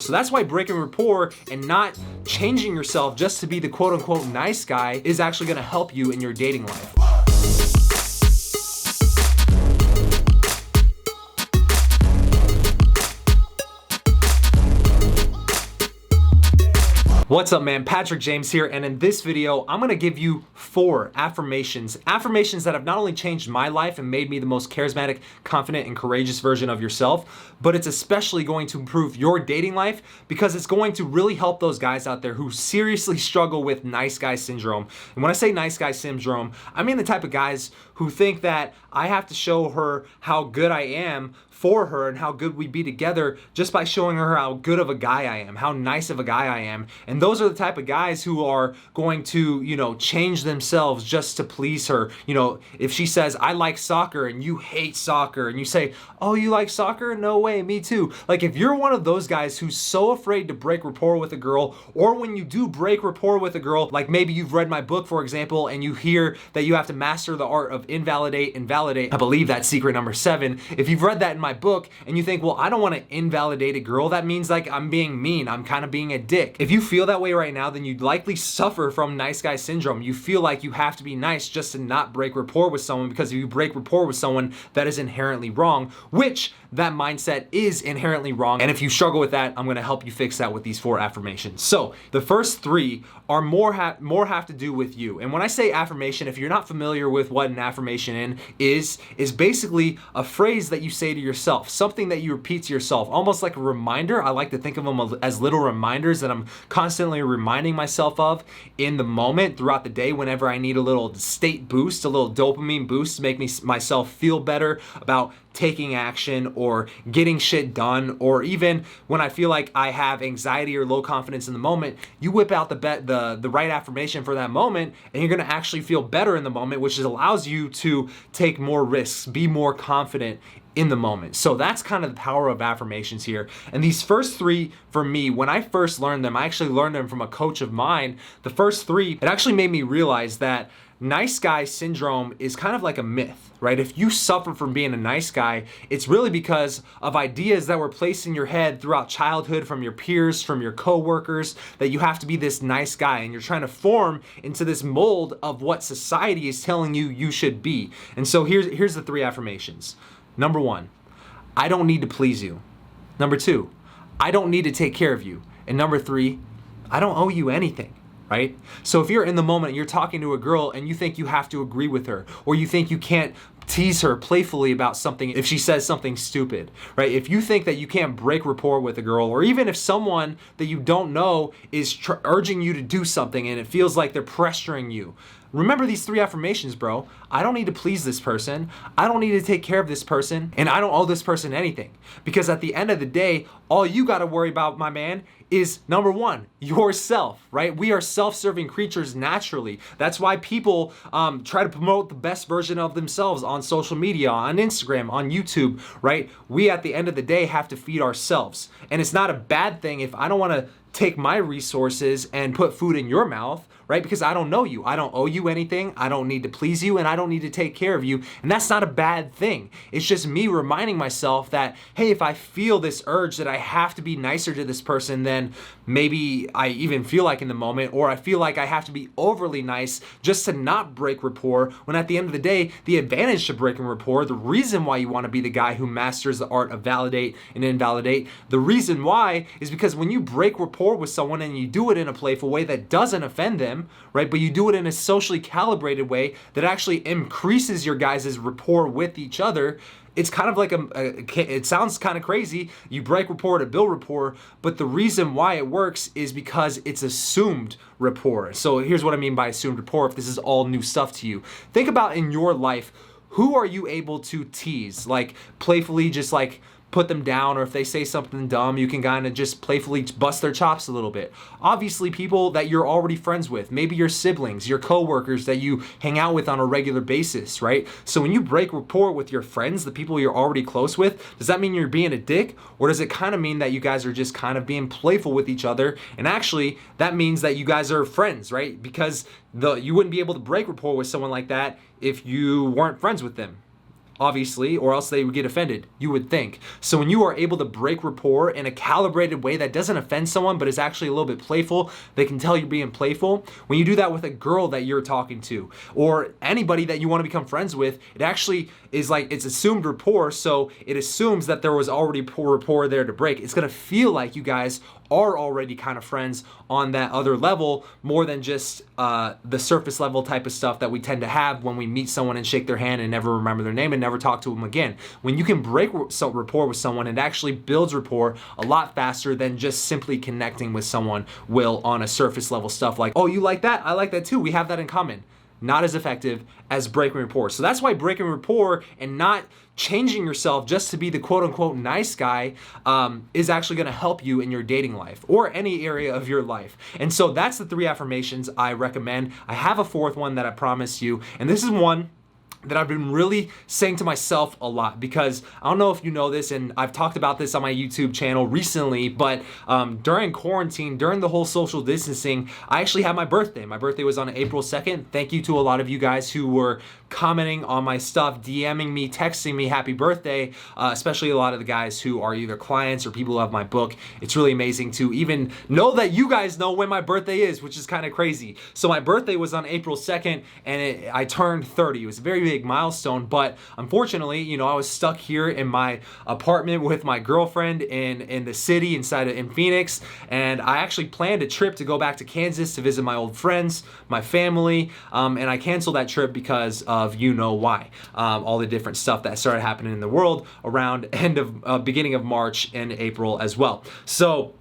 So that's why breaking rapport and not changing yourself just to be the quote unquote nice guy is actually gonna help you in your dating life. What's up, man? Patrick James here, and in this video, I'm gonna give you 4 affirmations that have not only changed my life and made me the most charismatic, confident, and courageous version of yourself, but it's especially going to improve your dating life because it's going to really help those guys out there who seriously struggle with nice guy syndrome. And when I say nice guy syndrome, I mean the type of guys who think that I have to show her how good I am for her and how good we be together just by showing her how good of a guy I am, how nice of a guy I am. And those are the type of guys who are going to, change themselves just to please her. If she says, I like soccer, and you hate soccer, and you say, oh, you like soccer? No way, me too. Like, if you're one of those guys who's so afraid to break rapport with a girl, or when you do break rapport with a girl, like maybe you've read my book, for example, and you hear that you have to master the art of invalidate and validate. I believe that's secret number 7. If you've read that in my book and you think, well, I don't want to invalidate a girl, that means like I'm being mean, I'm kind of being a dick. If you feel that way right now, then you likely suffer from nice guy syndrome. You feel like you have to be nice just to not break rapport with someone, because if you break rapport with someone, that is inherently wrong, which that mindset is inherently wrong. And if you struggle with that, I'm going to help you fix that with these 4 affirmations. So the first 3 are more have to do with you. And when I say affirmation, if you're not familiar with what an affirmation is basically a phrase that you say to yourself, something that you repeat to yourself, almost like a reminder. I like to think of them as little reminders that I'm constantly reminding myself of in the moment throughout the day whenever I need a little state boost, a little dopamine boost to make myself feel better about taking action or getting shit done, or even when I feel like I have anxiety or low confidence in the moment, you whip out the right affirmation for that moment, and you're gonna actually feel better in the moment, which allows you to take more risks, be more confident in the moment. So that's kind of the power of affirmations here. And these first 3, for me, when I first learned them, I actually learned them from a coach of mine. The first 3, it actually made me realize that nice guy syndrome is kind of like a myth, right? If you suffer from being a nice guy, it's really because of ideas that were placed in your head throughout childhood from your peers, from your coworkers, that you have to be this nice guy, and you're trying to form into this mold of what society is telling you you should be. And so here's the 3 affirmations. Number 1, I don't need to please you. Number 2, I don't need to take care of you. And number 3, I don't owe you anything. Right? So if you're in the moment and you're talking to a girl and you think you have to agree with her, or you think you can't tease her playfully about something if she says something stupid, right? If you think that you can't break rapport with a girl, or even if someone that you don't know is urging you to do something and it feels like they're pressuring you, remember these 3 affirmations, bro. I don't need to please this person. I don't need to take care of this person. And I don't owe this person anything. Because at the end of the day, all you got to worry about, my man, is number 1, yourself, right? We are self-serving creatures naturally. That's why people try to promote the best version of themselves on social media, on Instagram, on YouTube, right? We, at the end of the day, have to feed ourselves. And it's not a bad thing if I don't want to take my resources and put food in your mouth, right? Because I don't know you. I don't owe you anything. I don't need to please you, and I don't need to take care of you. And that's not a bad thing. It's just me reminding myself that, hey, if I feel this urge that I have to be nicer to this person than maybe I even feel like in the moment, or I feel like I have to be overly nice just to not break rapport, when at the end of the day, the advantage to breaking rapport, the reason why you want to be the guy who masters the art of validate and invalidate, the reason why is because when you break rapport with someone and you do it in a playful way that doesn't offend them, right? But you do it in a socially calibrated way that actually increases your guys' rapport with each other. It's kind of like it sounds kind of crazy. You break rapport to build rapport, but the reason why it works is because it's assumed rapport. So here's what I mean by assumed rapport. If this is all new stuff to you, think about in your life, who are you able to tease? Like playfully, just like put them down, or if they say something dumb, you can kind of just playfully bust their chops a little bit. Obviously, people that you're already friends with, maybe your siblings, your coworkers that you hang out with on a regular basis, right? So when you break rapport with your friends, the people you're already close with, does that mean you're being a dick? Or does it kind of mean that you guys are just kind of being playful with each other? And actually, that means that you guys are friends, right? Because you wouldn't be able to break rapport with someone like that if you weren't friends with them. obviously, or else they would get offended, you would think. So when you are able to break rapport in a calibrated way that doesn't offend someone, but is actually a little bit playful, they can tell you're being playful. When you do that with a girl that you're talking to, or anybody that you want to become friends with, it actually is like, it's assumed rapport, so it assumes that there was already poor rapport there to break. It's gonna feel like you guys are already kind of friends on that other level, more than just the surface level type of stuff that we tend to have when we meet someone and shake their hand and never remember their name and never talk to them again. When you can break rapport with someone, it actually builds rapport a lot faster than just simply connecting with someone will on a surface level stuff like, oh, you like that? I like that too. We have that in common. Not as effective as breaking rapport. So that's why breaking rapport and not changing yourself just to be the quote unquote nice guy is actually gonna help you in your dating life or any area of your life. And so that's the 3 affirmations I recommend. I have a 4th one that I promised you, and this is one that I've been really saying to myself a lot, because I don't know if you know this, and I've talked about this on my YouTube channel recently, but during quarantine, during the whole social distancing, I actually had my birthday. My birthday was on April 2nd. Thank you to a lot of you guys who were commenting on my stuff, DMing me, texting me happy birthday, especially a lot of the guys who are either clients or people who have my book. It's really amazing to even know that you guys know when my birthday is, which is kind of crazy. So my birthday was on April 2nd, and I turned 30. It was a very big milestone, but unfortunately, you know, I was stuck here in my apartment with my girlfriend in the city in Phoenix, and I actually planned a trip to go back to Kansas to visit my old friends, my family, and I canceled that trip because of you know why. All the different stuff that started happening in the world around beginning of March and April as well. So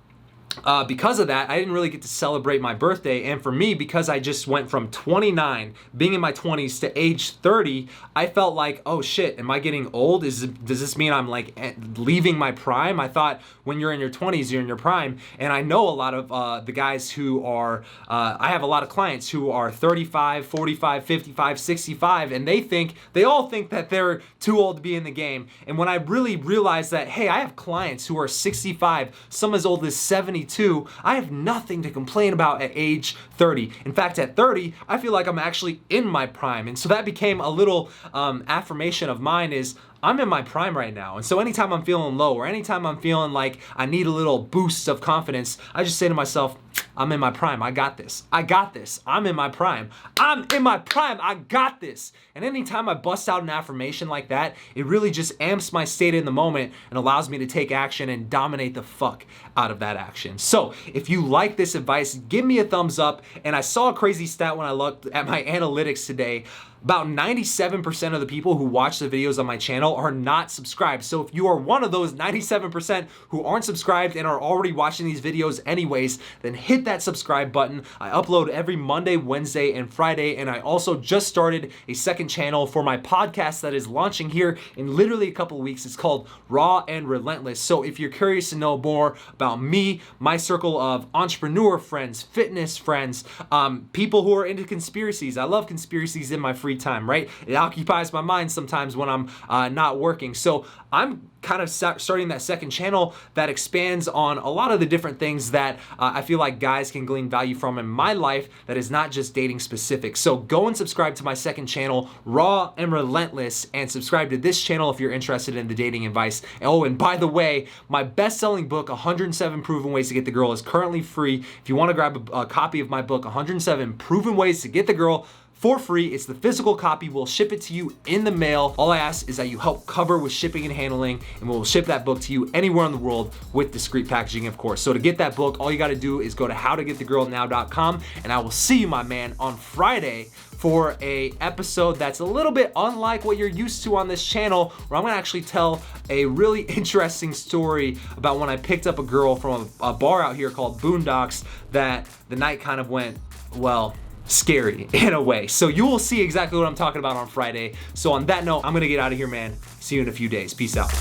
because of that, I didn't really get to celebrate my birthday. And for me, because I just went from 29, being in my 20s, to age 30, I felt like, oh shit, am I getting old? Does this mean I'm like leaving my prime? I thought when you're in your 20s, you're in your prime. And I know a lot of the guys who are, I have a lot of clients who are 35, 45, 55, 65, and they all think that they're too old to be in the game. And when I really realized that, hey, I have clients who are 65, some as old as 72, I have nothing to complain about at age 30. In fact, at 30, I feel like I'm actually in my prime. And so that became a little affirmation of mine, is I'm in my prime right now. And so anytime I'm feeling low, or anytime I'm feeling like I need a little boost of confidence, I just say to myself, I'm in my prime. I got this. I got this. I'm in my prime. I'm in my prime. I got this. And anytime I bust out an affirmation like that, it really just amps my state in the moment and allows me to take action and dominate the fuck out of that action. So if you like this advice, give me a thumbs up. And I saw a crazy stat when I looked at my analytics today. About 97% of the people who watch the videos on my channel are not subscribed. So if you are one of those 97% who aren't subscribed and are already watching these videos anyways, then hit that subscribe button. I upload every Monday, Wednesday, and Friday, and I also just started a second channel for my podcast that is launching here in literally a couple of weeks. It's called Raw and Relentless. So if you're curious to know more about me, my circle of entrepreneur friends, fitness friends, people who are into conspiracies. I love conspiracies in my free time, right? It occupies my mind sometimes when I'm not working. So I'm kind of starting that second channel that expands on a lot of the different things that I feel like guys can glean value from in my life that is not just dating specific. So go and subscribe to my second channel, Raw and Relentless, and subscribe to this channel if you're interested in the dating advice. Oh, and by the way, my best-selling book, 107 Proven Ways to Get the Girl, is currently free. If you want to grab a copy of my book, 107 Proven Ways to Get the Girl, for free. It's the physical copy. We'll ship it to you in the mail. All I ask is that you help cover with shipping and handling, and we'll ship that book to you anywhere in the world with discreet packaging, of course. So to get that book, all you got to do is go to howtogetthegirlnow.com, and I will see you, my man, on Friday for a episode that's a little bit unlike what you're used to on this channel, where I'm gonna actually tell a really interesting story about when I picked up a girl from a bar out here called Boondocks, that the night kind of went, well, scary in a way. So you will see exactly what I'm talking about on Friday. So on that note, I'm gonna get out of here, man. See you in a few days. Peace out.